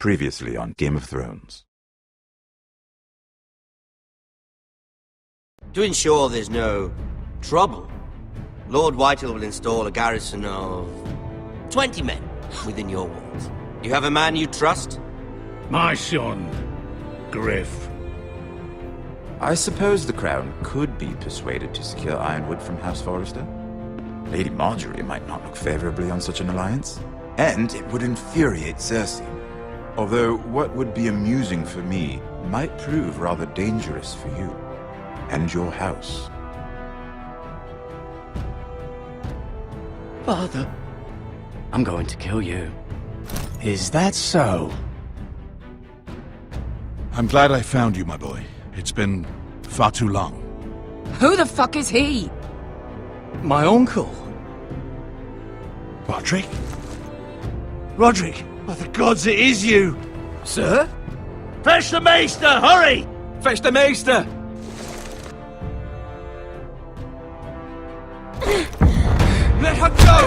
Previously on Game of Thrones. To ensure there's no trouble, Lord Whitehill will install a garrison of 20 men within your walls. You have a man you trust? My son, Griff. I suppose the Crown could be persuaded to secure Ironwood from House Forrester. Lady Marjorie might not look favorably on such an alliance, and it would infuriate Cersei. Although what would be amusing for me might prove rather dangerous for you and your house. Father, I'm going to kill you. Is that so? I'm glad I found you, my boy. It's been far too long. Who the fuck is he? My uncle. Roderick? Roderick! By the gods, it is you! Sir? Fetch the maester, hurry! Fetch the maester! Let her go!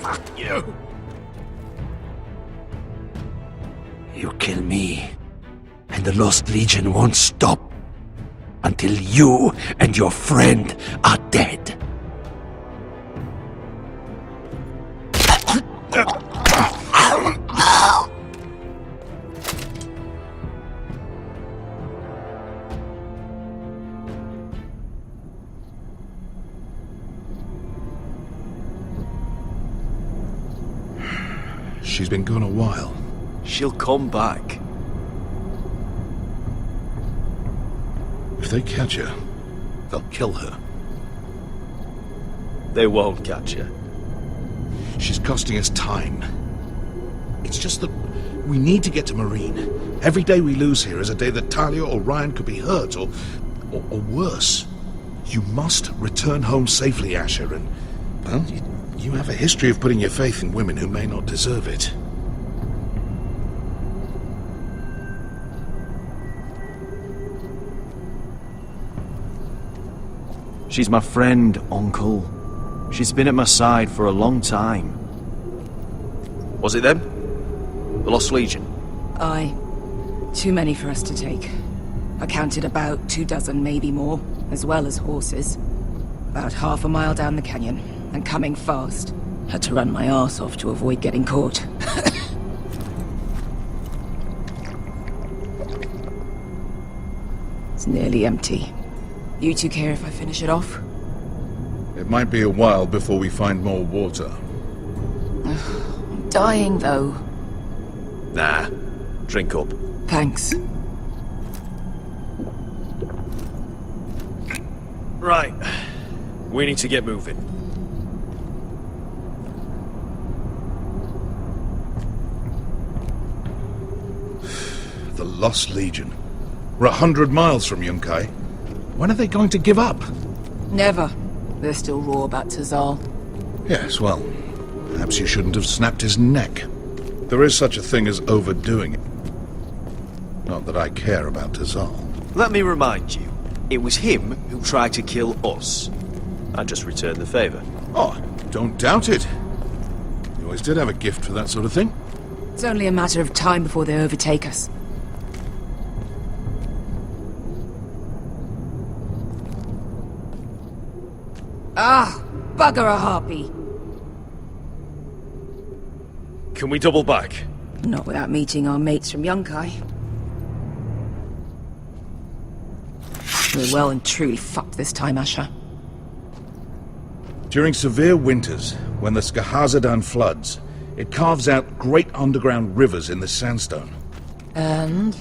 Fuck you! You kill me, and the Lost Legion won't stop until you and your friend are dead. She's been gone a while. She'll come back. If they catch her, they'll kill her. They won't catch her. She's costing us time. It's just that we need to get to Marine. Every day we lose here is a day that Talia or Ryan could be hurt, or worse. You must return home safely, Asher, and, well, you have a history of putting your faith in women who may not deserve it. She's my friend, Uncle. She's been at my side for a long time. Was it them? The Lost Legion? Aye. Too many for us to take. I counted about 24, maybe more, as well as horses. About half a mile down the canyon, and coming fast. Had to run my arse off to avoid getting caught. It's nearly empty. You two care if I finish it off? It might be a while before we find more water. I'm dying, though. Nah. Drink up. Thanks. Right. We need to get moving. The Lost Legion. We're 100 miles from Yunkai. When are they going to give up? Never. They're still raw about Tazal. Yes, well, perhaps you shouldn't have snapped his neck. There is such a thing as overdoing it. Not that I care about Tazal. Let me remind you, it was him who tried to kill us. I just returned the favor. Oh, don't doubt it. You always did have a gift for that sort of thing. It's only a matter of time before they overtake us. Ah! Bugger a harpy! Can we double back? Not without meeting our mates from Yunkai. We're well and truly fucked this time, Asher. During severe winters, when the Skahazadan floods, it carves out great underground rivers in the sandstone. And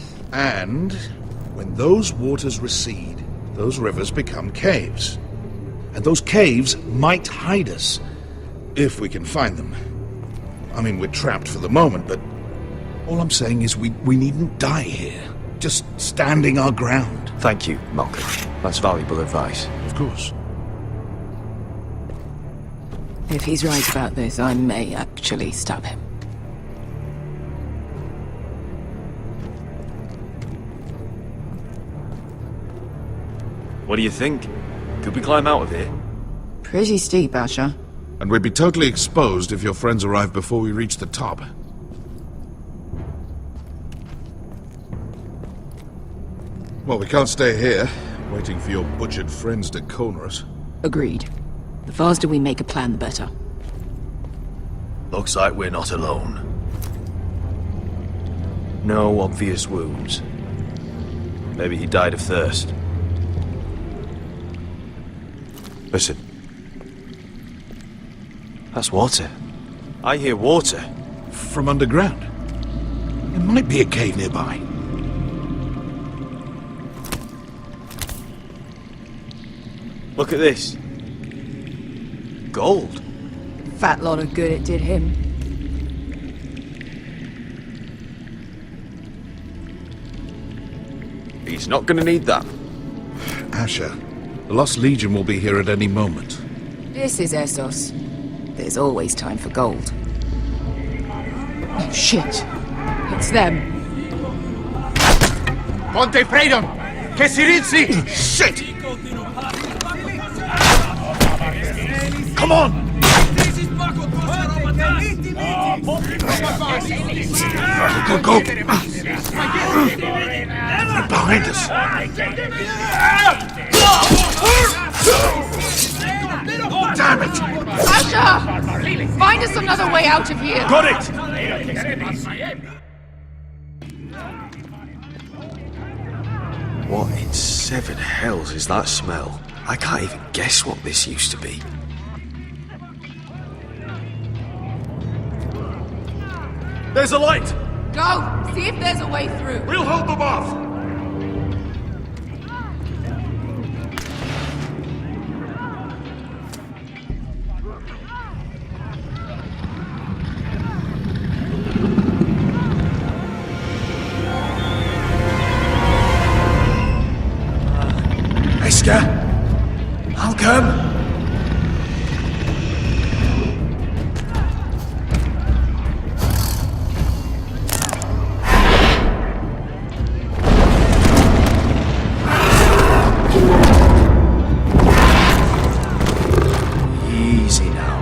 when those waters recede, those rivers become caves. And those caves might hide us, if we can find them. I mean, we're trapped for the moment, but all I'm saying is we needn't die here. Just standing our ground. Thank you, Malcolm. That's valuable advice. Of course. if he's right about this, I may actually stab him. What do you think? Could we climb out of here? Pretty steep, Asher. And we'd be totally exposed if your friends arrived before we reached the top. Well, we can't stay here, waiting for your butchered friends to corner us. Agreed. The faster we make a plan, the better. Looks like we're not alone. No obvious wounds. Maybe he died of thirst. Listen. That's water. I hear water. From underground. There might be a cave nearby. Look at this. Gold. Fat lot of good it did him. He's not gonna need that. Asher, the Lost Legion will be here at any moment. This is Essos. There's always time for gold. Oh, shit. It's them. Ponte freedom! Che si rizzi! Shit! Come on! Go, go! They're behind us! Damn it! Asher! Find us another way out of here! Got it! What in seven hells is that smell? I can't even guess what this used to be. There's a light! Go! See if there's a way through. We'll hold them off! Beskha? I'll come. Easy now.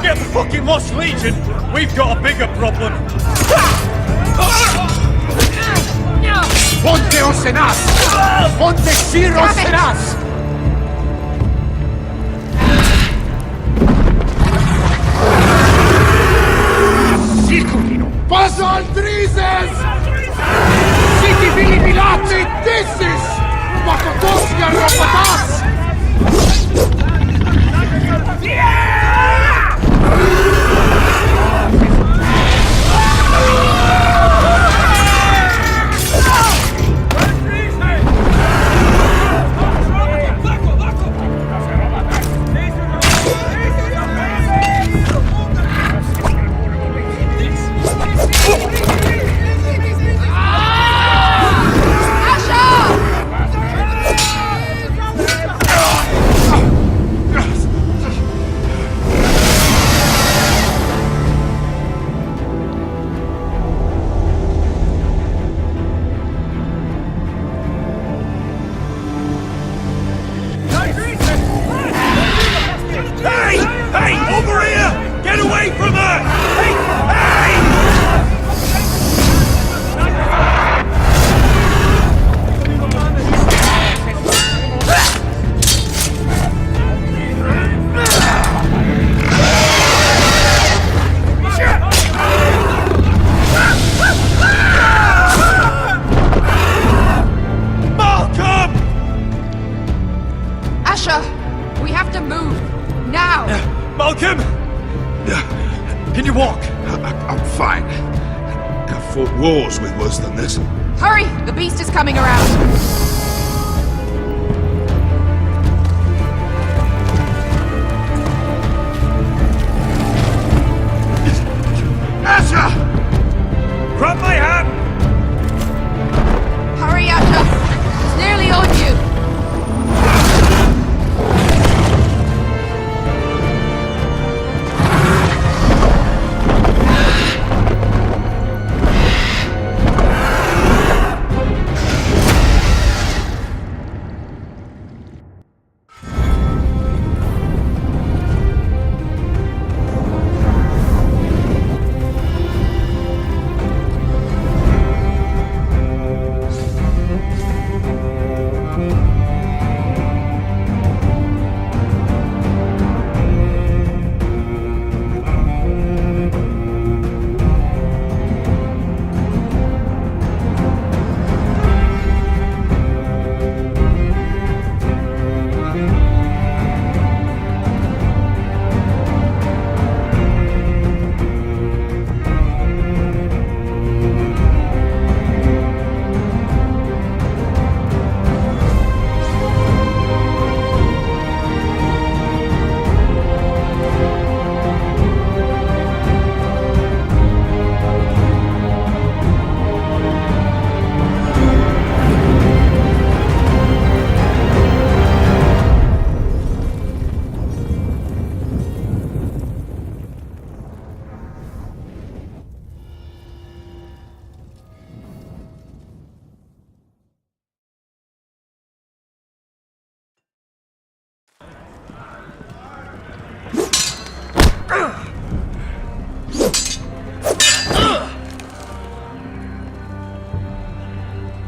Get the fucking Lost Legion! We've got a bigger problem! Ponte Osenas! Ponte Siro Senas! Circulino! Bazar Drizes! Siti Vili Pilati Dissis! Makotosia Ropatas! We have to move! Now! Malcolm! Can you walk? I'm fine. I've fought wars with worse than this. Hurry! The beast is coming around!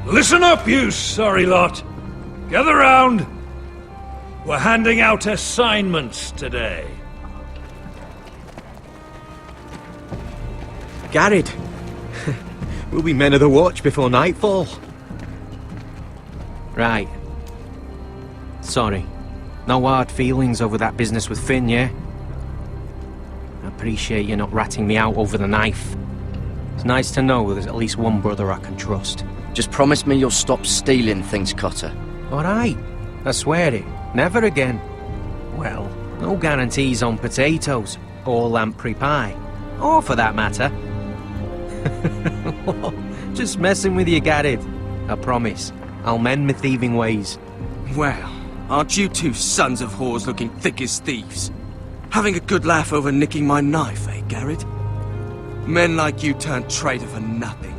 Listen up, you sorry lot. Gather round. We're handing out assignments today. Garrett, we'll be men of the watch before nightfall. Right. Sorry. No hard feelings over that business with Finn, yeah? I appreciate you not ratting me out over the knife. It's nice to know there's at least one brother I can trust. Just promise me you'll stop stealing things, Cotter. Alright. I swear it. Never again. Well, no guarantees on potatoes, or lamprey pie. Or for that matter. Just messing with you, Garrett. I promise. I'll mend my thieving ways. Well, aren't you two sons of whores looking thick as thieves? Having a good laugh over nicking my knife, eh, Garrett? Men like you turn traitor for nothing.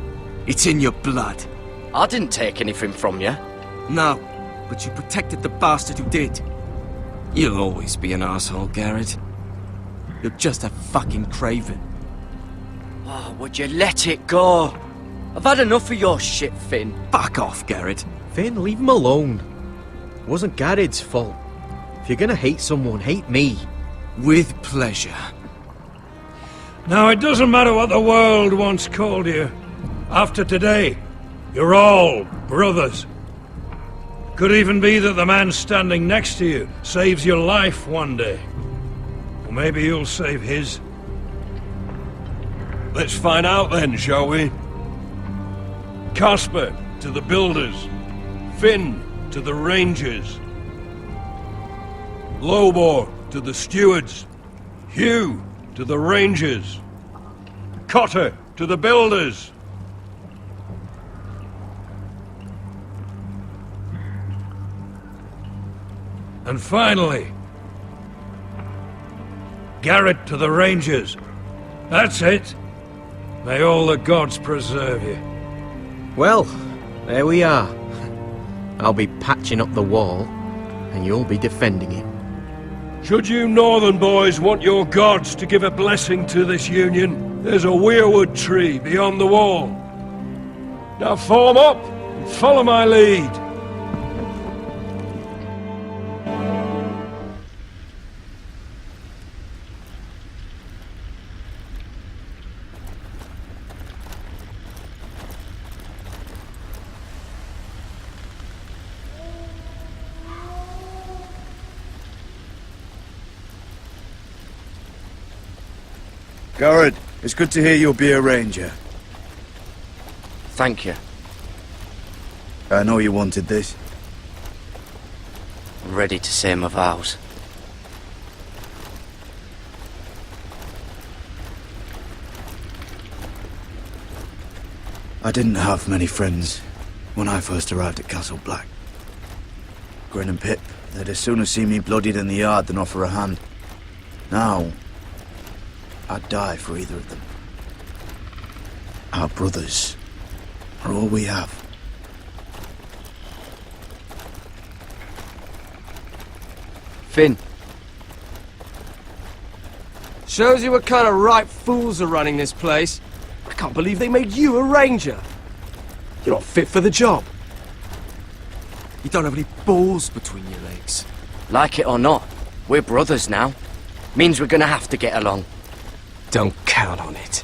It's in your blood. I didn't take anything from you. No, but you protected the bastard who did. You'll always be an asshole, Garrett. You're just a fucking craven. Oh, would you let it go? I've had enough of your shit, Finn. Fuck off, Garrett. Finn, leave him alone. It wasn't Garrett's fault. If you're gonna hate someone, hate me. With pleasure. Now, it doesn't matter what the world once called you. After today, you're all brothers. Could even be that the man standing next to you saves your life one day. Or maybe you'll save his. Let's find out then, shall we? Casper to the builders. Finn to the rangers. Lobor to the stewards. Hugh to the rangers. Cotter to the builders. And finally, Garrett to the rangers. That's it. May all the gods preserve you. Well, there we are. I'll be patching up the wall, and you'll be defending it. Should you northern boys want your gods to give a blessing to this union, there's a weirwood tree beyond the wall. Now form up and follow my lead. Garrett, it's good to hear you'll be a ranger. Thank you. I know you wanted this. I'm ready to say my vows. I didn't have many friends when I first arrived at Castle Black. Grin and Pip, they'd as soon as see me bloodied in the yard than offer a hand. Now, I'd die for either of them. Our brothers are all we have. Finn. Shows you what kind of ripe fools are running this place. I can't believe they made you a ranger. You're not fit for the job. You don't have any balls between your legs. Like it or not, we're brothers now. Means we're gonna have to get along. Don't count on it.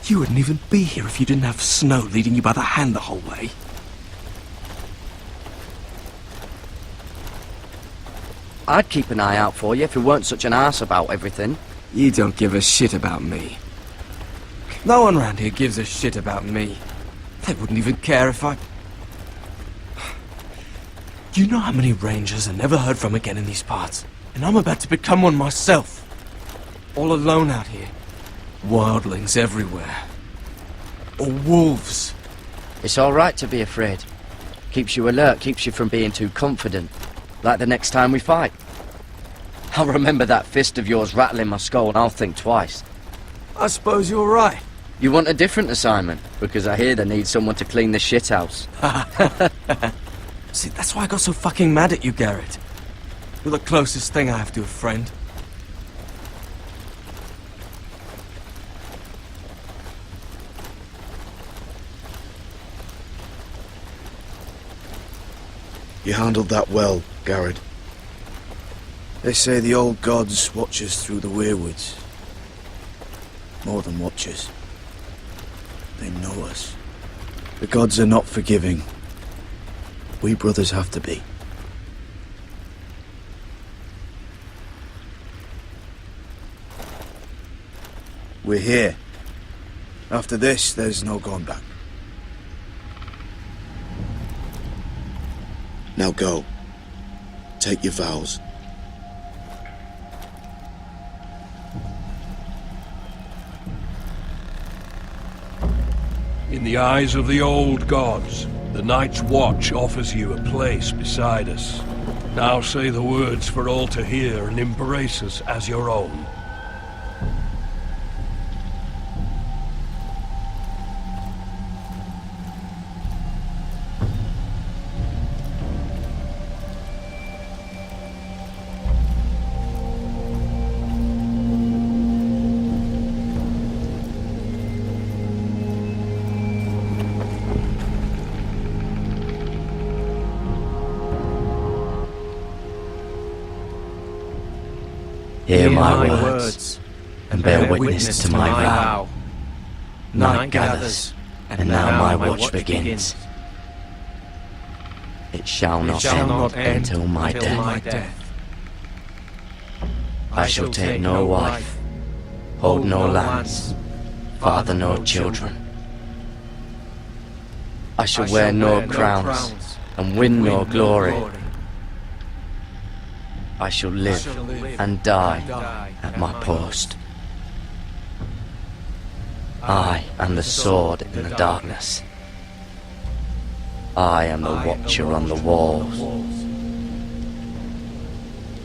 You wouldn't even be here if you didn't have Snow leading you by the hand the whole way. I'd keep an eye out for you if you weren't such an arse about everything. You don't give a shit about me. No one around here gives a shit about me. They wouldn't even care if I... You know how many rangers are never heard from again in these parts? And I'm about to become one myself. All alone out here. Wildlings everywhere. Or wolves. It's all right to be afraid. Keeps you alert, keeps you from being too confident. Like the next time we fight. I'll remember that fist of yours rattling my skull and I'll think twice. I suppose you're right. You want a different assignment? Because I hear they need someone to clean the shithouse. See, that's why I got so fucking mad at you, Garrett. You're the closest thing I have to a friend. You handled that well, Garrett. They say the old gods watch us through the weirwoods. More than watchers. They know us. The gods are not forgiving. We brothers have to be. We're here. After this, there's no going back. Now go. Take your vows. In the eyes of the old gods, the Night's Watch offers you a place beside us. Now say the words for all to hear and embrace us as your own. Hear my words, and bear witness to my vow. Night gathers, and now my watch begins. It shall not end until my death. I shall take no wife, hold no lands, father no children. I shall wear no crowns, and win no glory. I shall live and die at my post. I am the sword in the darkness. I am the watcher on the walls.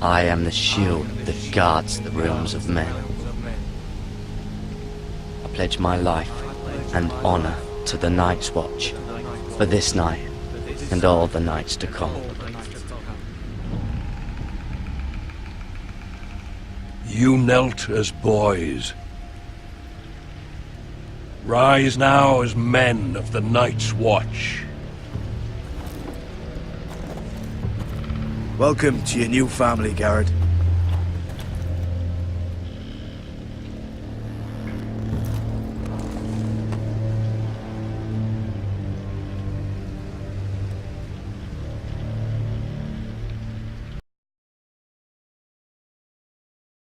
I am the shield that guards the realms of men. I pledge my life and honor to the Night's Watch for this night and all the nights to come. You knelt as boys. Rise now as men of the Night's Watch. Welcome to your new family, Garrett.